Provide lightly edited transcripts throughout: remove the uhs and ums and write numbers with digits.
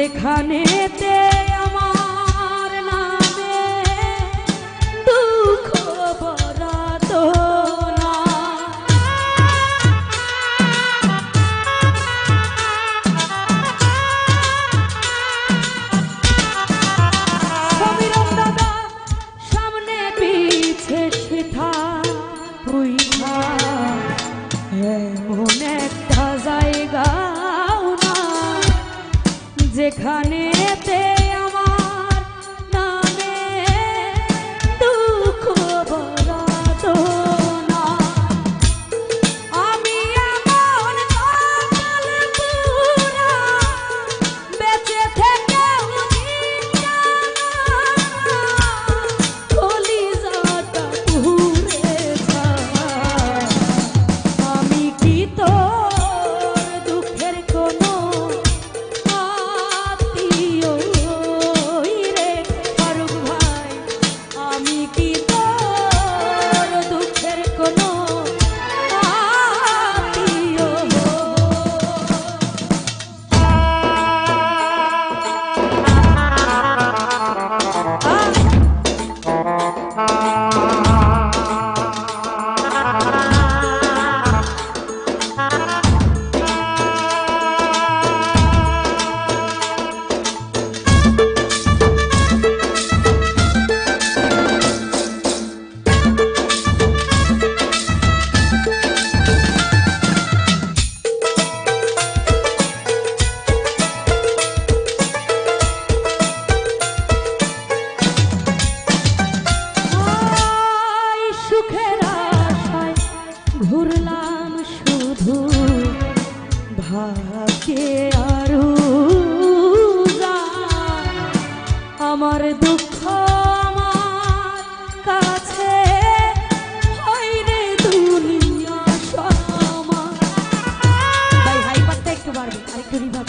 যেখানেতে আমার নামে দুঃখ বরাত না, সমীরণ দাদা সামনে পিছে সেথা পুইঠা এমন একটা জায়গাও না যেখানেতে আমার নামে দুঃখ বরাত না। আমি এমন কপাল পুরা বেঁচে থেকেও দিনা কলিজাটা পুড়ে যায়। আমি কি তোর দুঃখের কোনো ঘুরলাম শুধু ভাগ্যে আরু আমার দুঃখ আমার কাছে হইরে দুনিয়া সমান। ভাই হাইপারটা একটু বাড়বে আরেকটু রিভাব।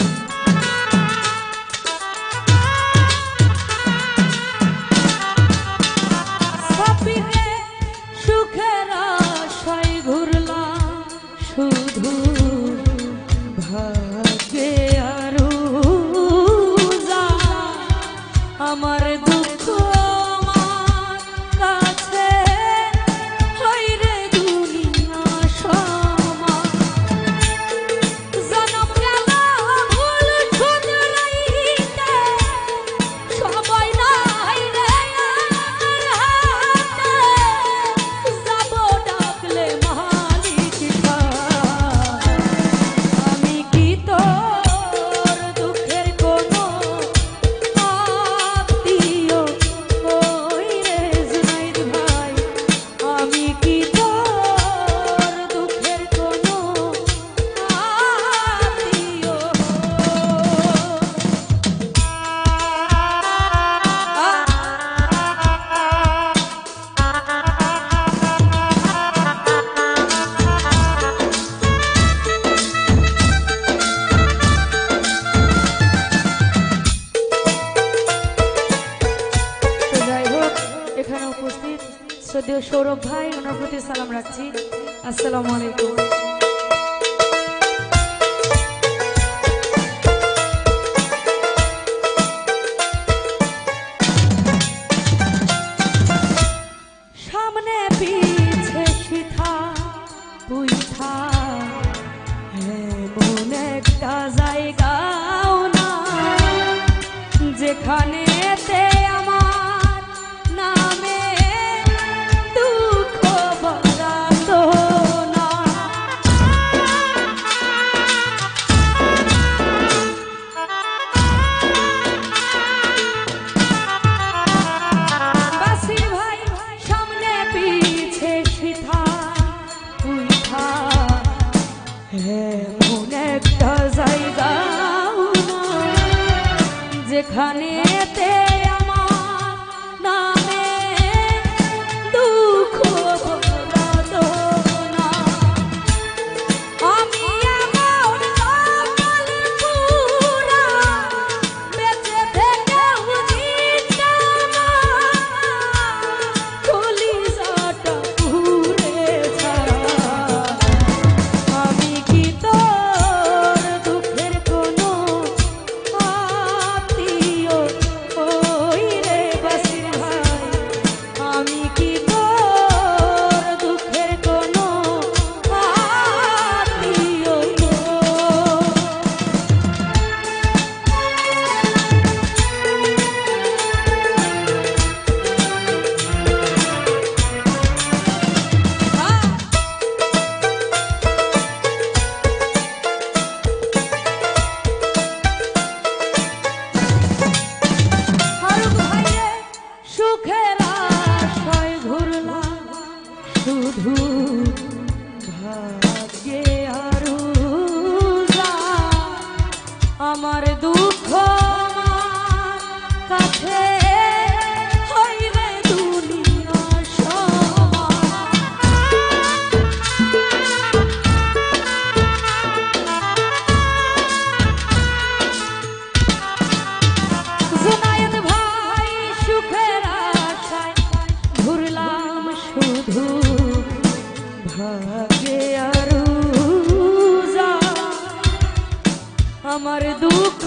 সুখের আশায় ঘুরলাম শুধু ভাগ্যে আরু আমার দুঃখ আমার কাছে হইরে দুনিয়া সমান। জনম গেল ভুল শুধরাইতে সবাই নাই রে যাব ডাকলে মালিক আমি কি তোর দুঃখের কোনো আত্মীয় কই রে জুনাইদ ভাই। আমি কি তোর দুঃখের কোনো আত্মীয়। তো যাই হোক এখানে উপস্থিত শ্রদ্ধেয় সৌরভ ভাই ওনার প্রতি সালাম রাখছি। আসসালামু আলাইকুম। সামনে পিছে সিথা পুইঠা এমন একটা জায়গাও না যেখানেতে আমার নামে দুঃখ বরাত না। বাসির ভাই সামনে পিছে সিথা পুইঠা এমন একটা জায়গাও না যেখানেতে আমার নামে দুঃখ বরাত না। আমি এমন কপাল পুরা বেঁচে থেকেও দিনা কলিজাটা পুড়ে যায়। আমি কি তোর দুঃখের কোনো দুঃখ আমার কাছে হইবে দুনিয়া জুনায়েদ ভাই সুখের আশায় ঘুরলাম শুধু ভাগে আর আমার দুঃখ